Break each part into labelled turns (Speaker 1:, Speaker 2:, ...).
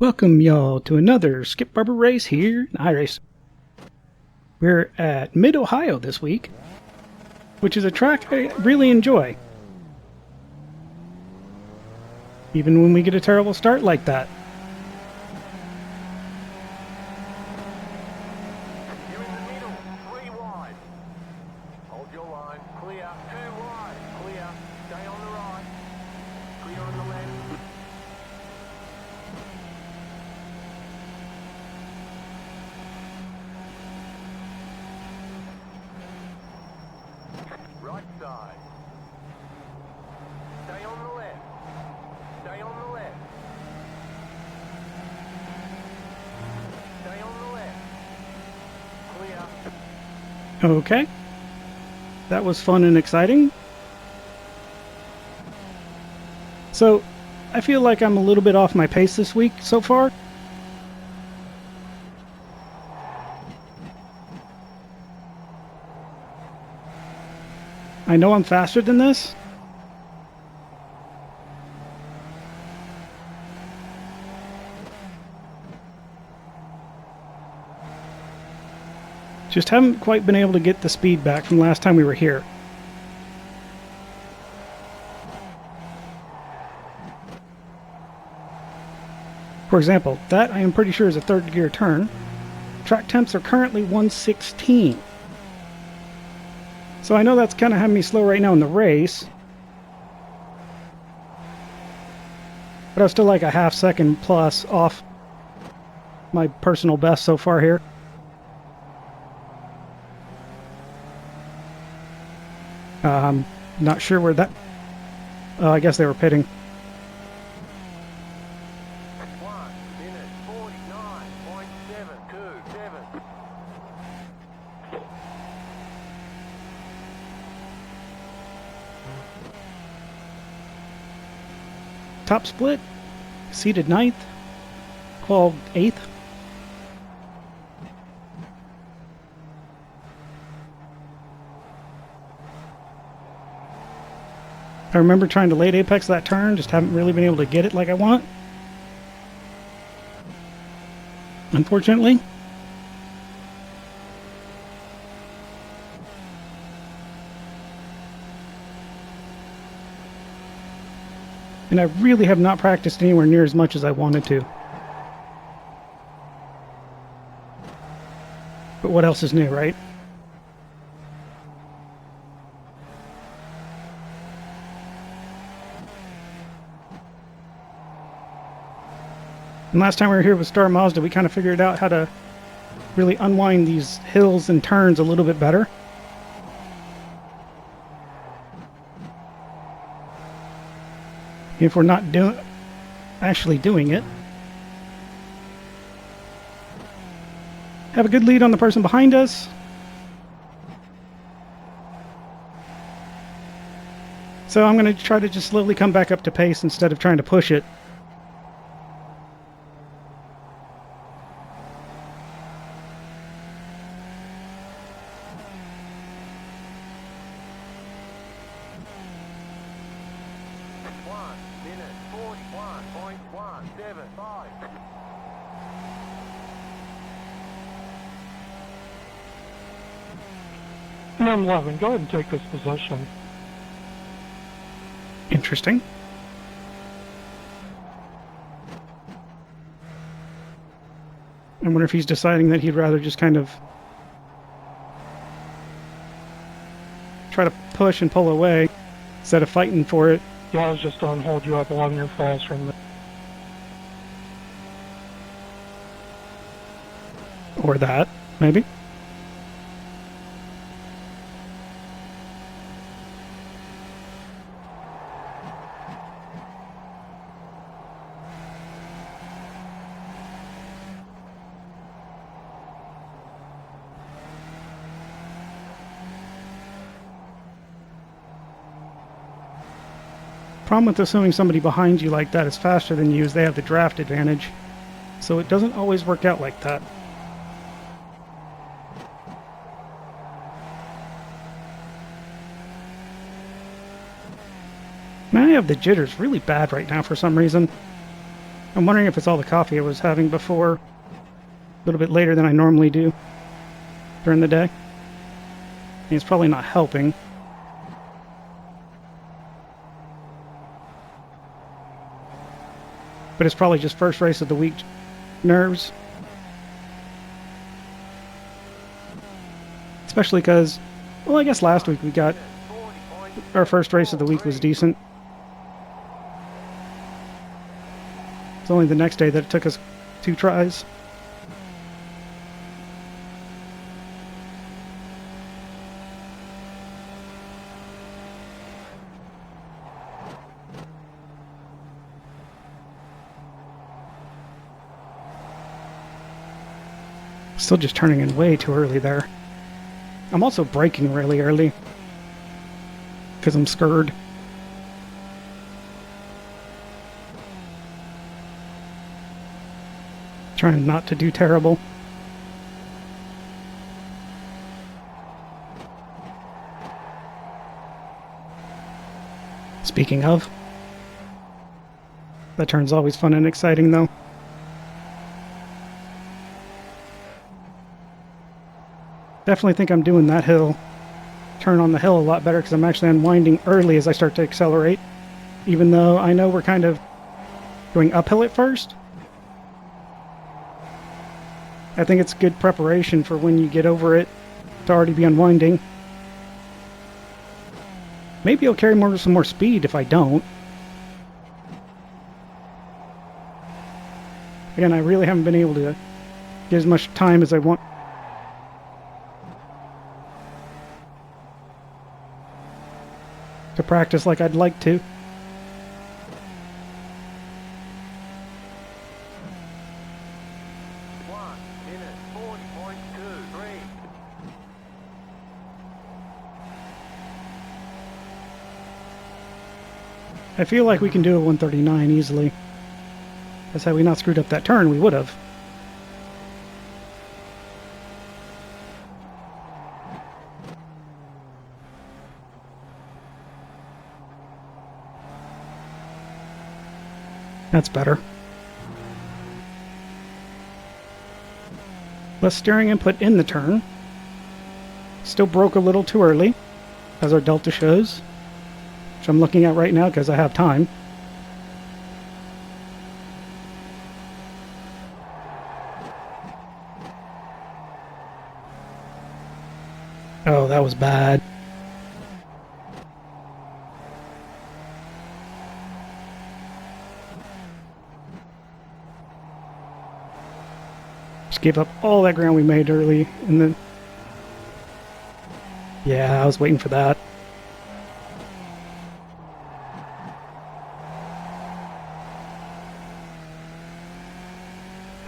Speaker 1: Welcome y'all to another Skip Barber race here in iRacing. We're at Mid-Ohio this week, which is a track I really enjoy. Even when we get a terrible start like that.
Speaker 2: You're in the middle, 3 wide. Hold your line, clear, 2 wide, clear, stay on the right, clear on the left. Right side. Stay on the left. Stay on the left. Stay on the left. Clear.
Speaker 1: Okay. That was fun and exciting. So, I feel like I'm a little bit off my pace this week so far. I know I'm faster than this. Just haven't quite been able to get the speed back from last time we were here. For example, that I am pretty sure is a third gear turn. Track temps are currently 116. So I know that's kind of having me slow right now in the race. But I was still like a half second plus off my personal best so far here. Not sure where that... I guess they were pitting.
Speaker 2: 1 minute 49.727.
Speaker 1: Top split, seeded 9th, qual 8th. I remember trying to late apex that turn, just haven't really been able to get it like I want. Unfortunately. And I really have not practiced anywhere near as much as I wanted to. But what else is new, right? And last time we were here with Star Mazda, we kind of figured out how to really unwind these hills and turns a little bit better. If we're not actually doing it. Have a good lead on the person behind us. So I'm going to try to just slowly come back up to pace instead of trying to push it.
Speaker 2: Minute 41.175.
Speaker 3: I'm 11. Go ahead and take this position.
Speaker 1: Interesting. I wonder if he's deciding that he'd rather just kind of try to push and pull away instead of fighting for it.
Speaker 3: Yeah, I was just on hold you up 11 your falls from the...
Speaker 1: Or that, maybe. Problem with assuming somebody behind you like that is faster than you is they have the draft advantage. So it doesn't always work out like that. Man, I have the jitters really bad right now for some reason. I'm wondering if it's all the coffee I was having before, a little bit later than I normally do during the day. And it's probably not helping. But it's probably just first race of the week nerves. Especially because, well, I guess last week we got, our first race of the week was decent. It's only the next day that it took us 2 tries. Still just turning in way too early there. I'm also braking really early because I'm scared. Trying not to do terrible. Speaking of, that turn's always fun and exciting though. Definitely think I'm doing that turn on the hill a lot better because I'm actually unwinding early as I start to accelerate. Even though I know we're kind of going uphill at first. I think it's good preparation for when you get over it to already be unwinding. Maybe I'll carry some more speed if I don't. Again, I really haven't been able to get as much time as I want. To practice like I'd like to. I feel like we can do a 139 easily. That's how we not screwed up that turn, we would have. That's better. Less steering input in the turn. Still broke a little too early, as our delta shows, which I'm looking at right now because I have time. Oh, that was bad. Just gave up all that ground we made early, and then... Yeah, I was waiting for that.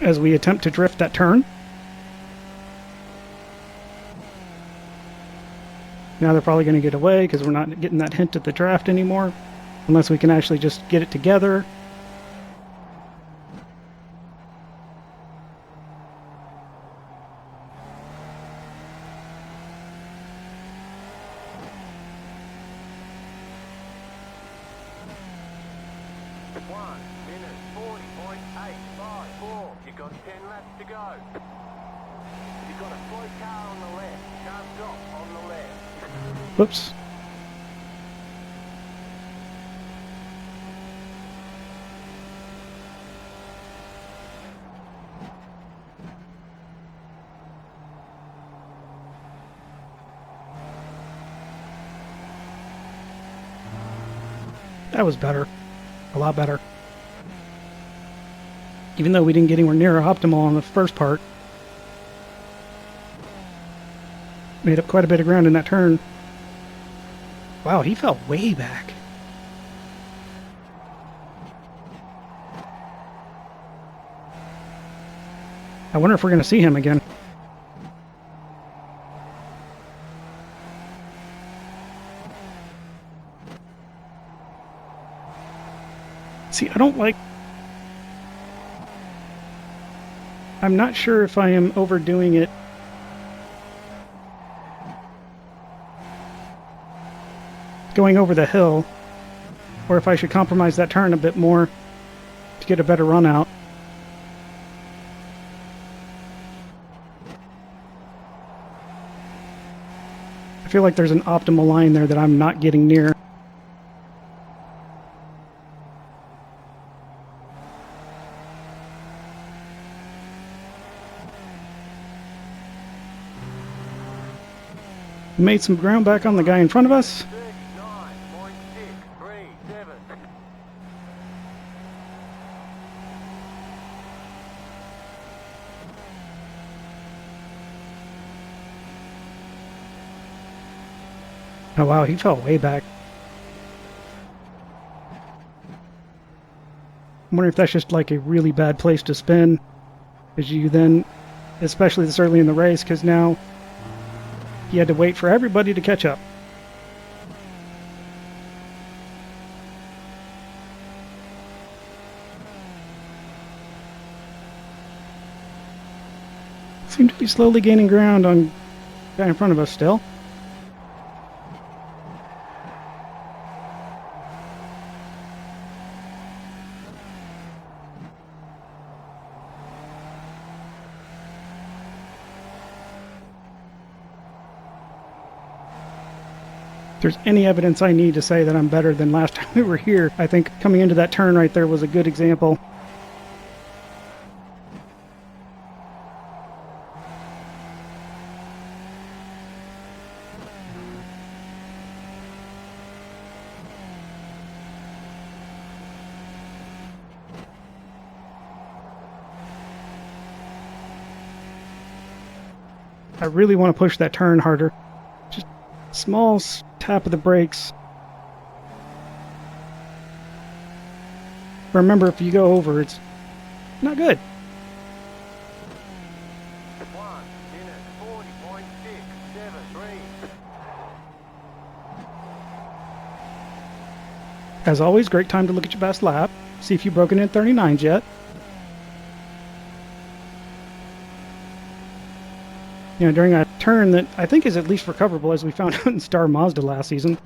Speaker 1: As we attempt to drift that turn. Now they're probably going to get away because we're not getting that hint at the draft anymore. Unless we can actually just get it together.
Speaker 2: You've got 10 laps to go. You've got a slow car on the left. Can't stop on the left.
Speaker 1: Whoops. That was better. A lot better. Even though we didn't get anywhere near optimal on the first part. Made up quite a bit of ground in that turn. Wow, he fell way back. I wonder if we're going to see him again. See, I don't like... I'm not sure if I am overdoing it. Going over the hill. Or if I should compromise that turn a bit more to get a better run out. I feel like there's an optimal line there that I'm not getting near. Made some ground back on the guy in front of us.
Speaker 2: 39.637.
Speaker 1: Oh wow, he fell way back. I'm wondering if that's just like a really bad place to spin. Because you then, especially this early in the race, because now he had to wait for everybody to catch up. Seem to be slowly gaining ground on the guy in front of us still. If there's any evidence I need to say that I'm better than last time we were here, I think coming into that turn right there was a good example. I really want to push that turn harder. Just small tap of the brakes. Remember, if you go over, it's not good.
Speaker 2: 1 minute 40.673.
Speaker 1: As always, great time to look at your best lap. See if you've broken in 39s yet. You know, during a turn that I think is at least recoverable, as we found out in Star Mazda last season.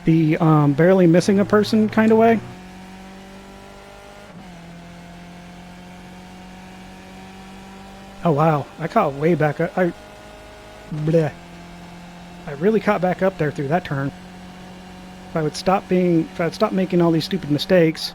Speaker 1: The barely missing a person kind of way. Oh wow, I caught way back up. I really caught back up there through that turn. If I'd stop making all these stupid mistakes.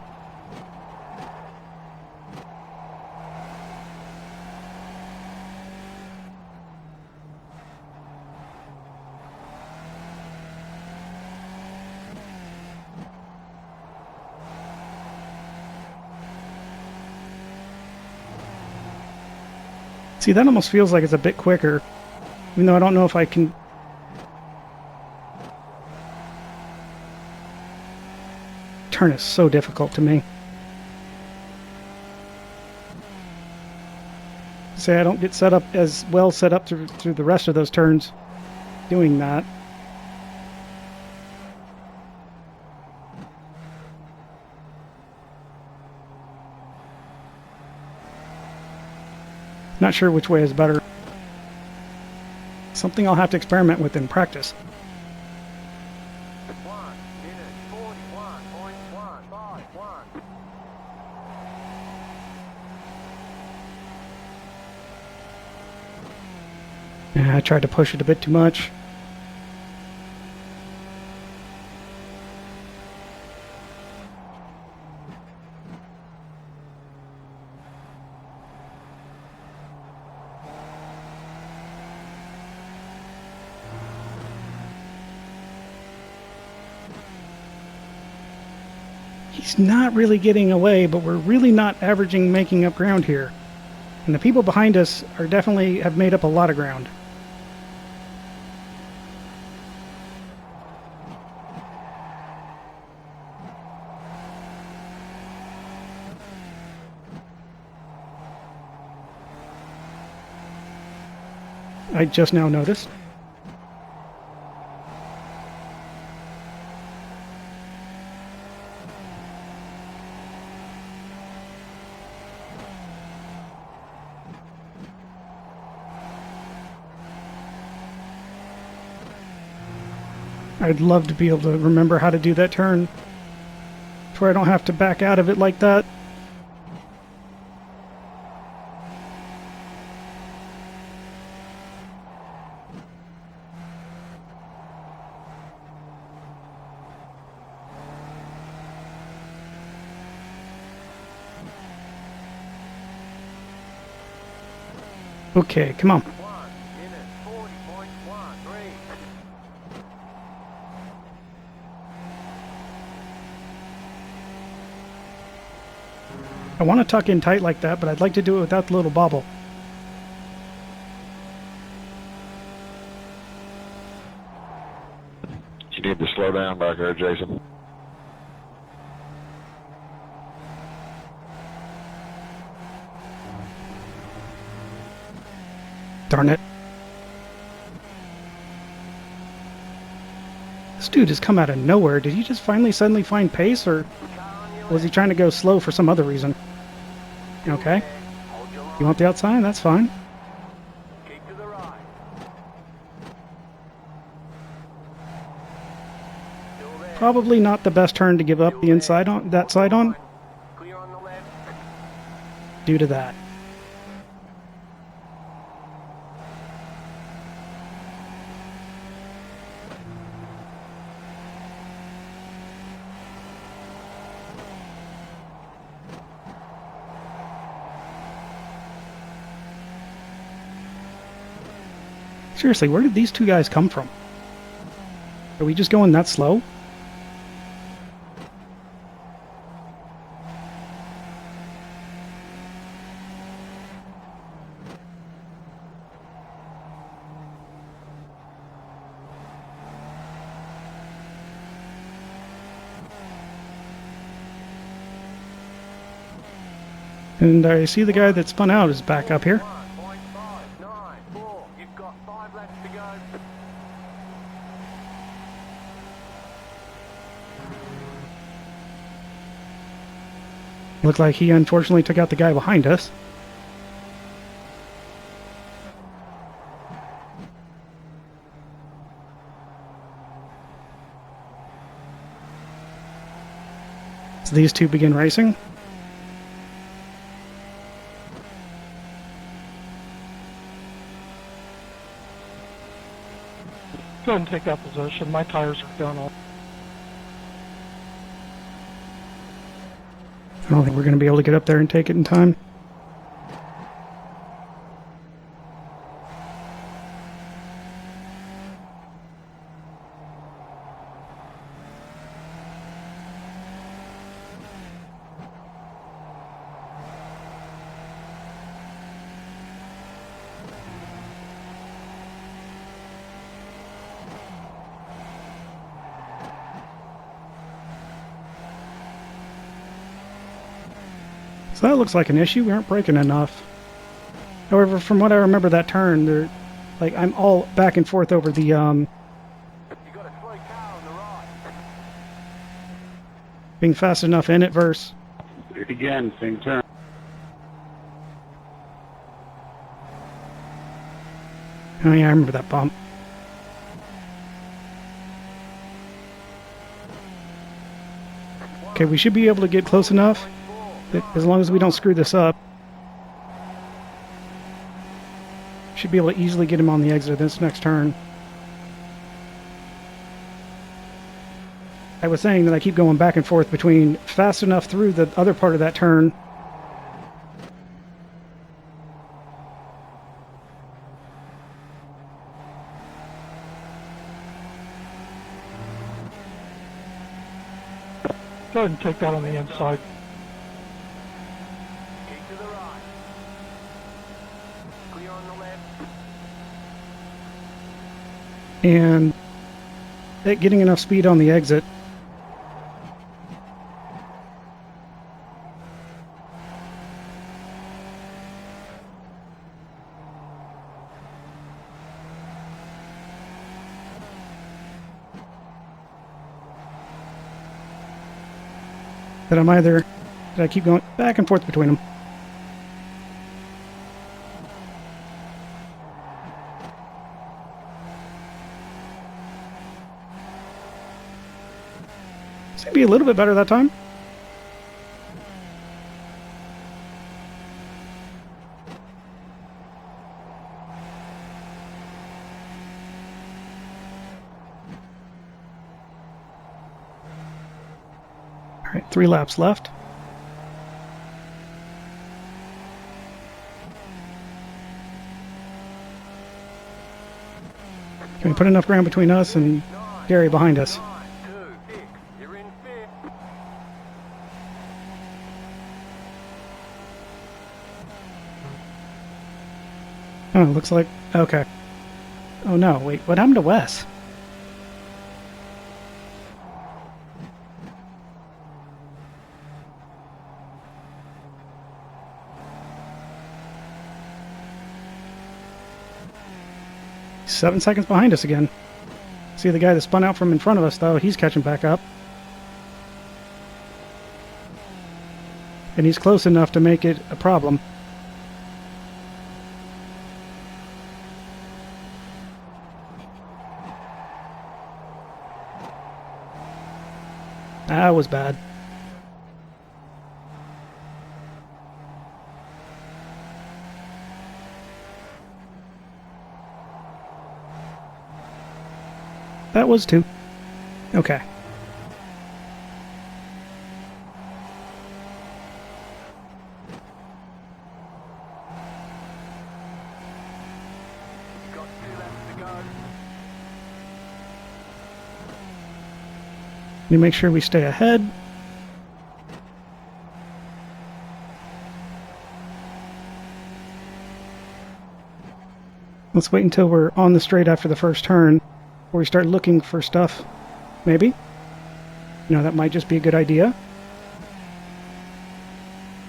Speaker 1: See, that almost feels like it's a bit quicker, even though I don't know if I can. Turn is so difficult to me. Say I don't get set up as well set up through the rest of those turns doing that. Not sure which way is better. Something I'll have to experiment with in practice.
Speaker 2: 1 minute 41.151.
Speaker 1: Yeah, I tried to push it a bit too much. He's not really getting away, but we're really not averaging making up ground here. And the people behind us are definitely have made up a lot of ground. I just now noticed. I'd love to be able to remember how to do that turn to where I don't have to back out of it like that. Okay, come on.
Speaker 2: 1 minute 40.13.
Speaker 1: I want to tuck in tight like that, but I'd like to do it without the little bobble.
Speaker 4: You need to slow down back there, Jason.
Speaker 1: Darn it. This dude has come out of nowhere. Did he just finally suddenly find pace, or was he trying to go slow for some other reason? Okay.
Speaker 2: Hold your line.
Speaker 1: You want the outside? That's fine.
Speaker 2: Keep to the right. Still there.
Speaker 1: Probably not the best turn to give up the inside on that side on
Speaker 2: Clear on the left.
Speaker 1: due to that. Seriously, where did these two guys come from? Are we just going that slow? And I see the guy that spun out is back up here.
Speaker 2: 1.594. You've got 5 laps to go.
Speaker 1: Looked like he unfortunately took out the guy behind us. So these two begin racing.
Speaker 3: Go ahead and take that position. My tires are down.
Speaker 1: I don't think we're going to be able to get up there and take it in time. So that looks like an issue. We aren't braking enough. However, from what I remember that turn, like I'm all back and forth over the
Speaker 2: You got a slow car on the right.
Speaker 1: being fast enough in it versus
Speaker 4: Do it again, same turn.
Speaker 1: oh yeah, I remember that bump. Okay, we should be able to get close enough that as long as we don't screw this up. Should be able to easily get him on the exit of this next turn. I was saying that I keep going back and forth between fast enough through the other part of that turn
Speaker 3: Go ahead and take that on the inside.
Speaker 2: Keep to the right. Clear on the left.
Speaker 1: and getting enough speed on the exit. That I keep going back and forth between them. Seemed to be a little bit better that time. All right, 3 laps left. Can we put enough ground between us and Gary behind us?
Speaker 2: 9, 2, 6. You're in 5th.
Speaker 1: Oh, looks like... Okay. Oh no, wait, what happened to Wes? He's 7 seconds behind us again. See the guy that spun out from in front of us, though, he's catching back up. And he's close enough to make it a problem. That was bad. That was 2. Okay.
Speaker 2: Got 2 laps to go.
Speaker 1: Let me make sure we stay ahead. Let's wait until we're on the straight after the first turn, before we start looking for stuff. Maybe? You know, that might just be a good idea.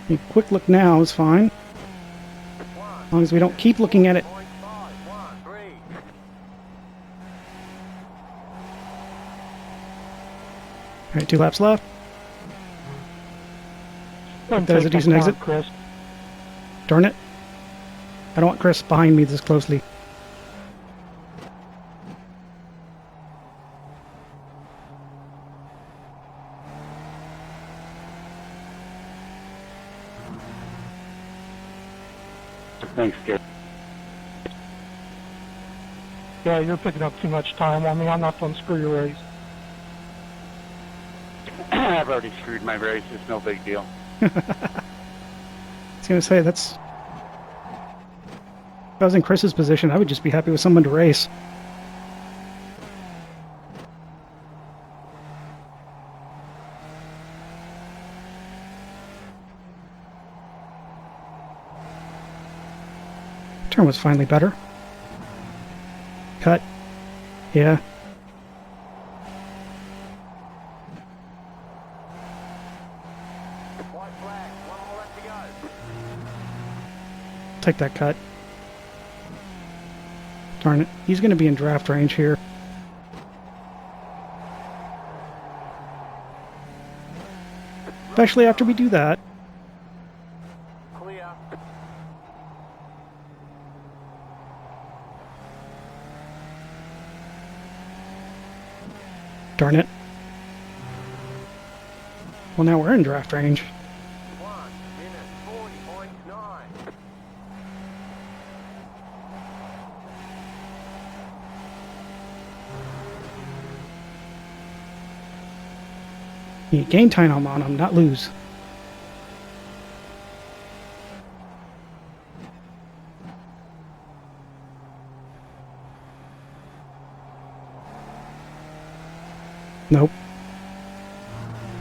Speaker 1: A quick look now is fine, as long as we don't keep looking at it.
Speaker 2: 0.5, 1, 3.
Speaker 1: Alright, 2 laps left.
Speaker 3: Go ahead and
Speaker 1: There's
Speaker 3: take
Speaker 1: a decent
Speaker 3: that car,
Speaker 1: exit.
Speaker 3: Chris.
Speaker 1: Darn it. I don't want Chris behind me this closely.
Speaker 4: Thanks, Skip.
Speaker 3: Yeah, you're picking up too much time on me. I'm not going to screw your race.
Speaker 4: I've already screwed my race. It's no big deal.
Speaker 1: I was going to say, that's... If I was in Chris's position, I would just be happy with someone to race. Turn was finally better. Cut. Yeah.
Speaker 2: White flag. 1 more lap to go.
Speaker 1: Take that cut. Darn it. He's going to be in draft range here. Especially after we do that.
Speaker 2: Clear.
Speaker 1: Darn it. Well, now we're in draft range.
Speaker 2: 1 minute 40.9.
Speaker 1: You gain time on him, not lose. Nope.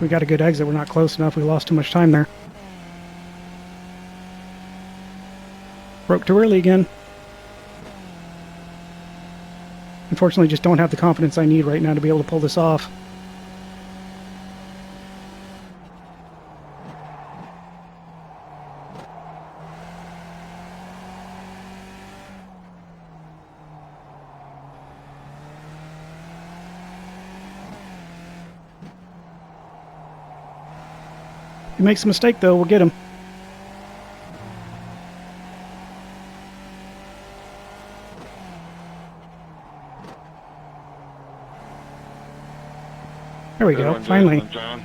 Speaker 1: We got a good exit. We're not close enough. We lost too much time there. Broke too early again. Unfortunately, just don't have the confidence I need right now to be able to pull this off. If he makes a mistake, though, we'll get him. There we we
Speaker 5: Good
Speaker 1: go.
Speaker 5: one,
Speaker 1: Finally.
Speaker 5: Jason and John.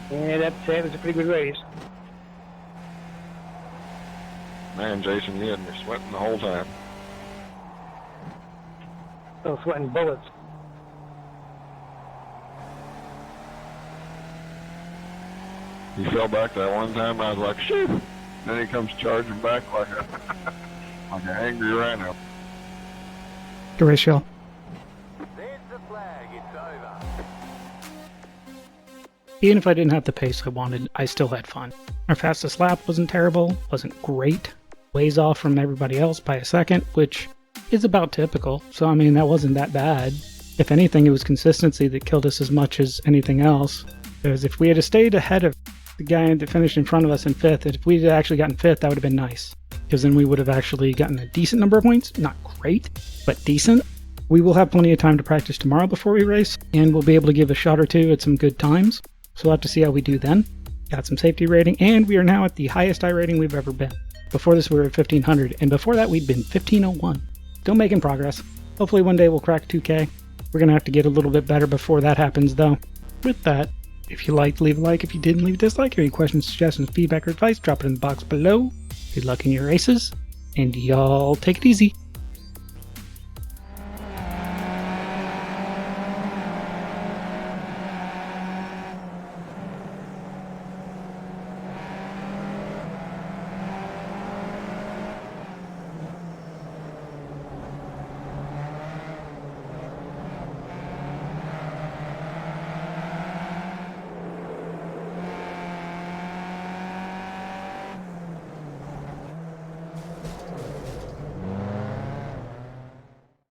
Speaker 6: Yeah, that was a pretty good race.
Speaker 5: Man, Jason, you had me sweating the whole time.
Speaker 6: Still sweating bullets.
Speaker 5: He fell back that one time, I was like, shoo! Then he comes charging back like a, like an angry rhino.
Speaker 1: Good race, y'all.
Speaker 2: There's the flag. It's over.
Speaker 1: Even if I didn't have the pace I wanted, I still had fun. Our fastest lap wasn't terrible, wasn't great. Ways off from everybody else by a second, which is about typical. So, I mean, that wasn't that bad. If anything, it was consistency that killed us as much as anything else. Because if we had stayed ahead of the guy that finished in front of us in 5th, if we had actually gotten 5th, that would have been nice. Because then we would have actually gotten a decent number of points. Not great, but decent. We will have plenty of time to practice tomorrow before we race, and we'll be able to give a shot or two at some good times. So we'll have to see how we do then. Got some safety rating, and we are now at the highest iRating we've ever been. Before this, we were at 1500, and before that, we'd been 1501. Still making progress. Hopefully one day we'll crack 2K. We're going to have to get a little bit better before that happens, though. With that, if you liked, leave a like. If you didn't, leave a dislike. Any questions, suggestions, feedback, or advice, drop it in the box below. Good luck in your races, and y'all take it easy.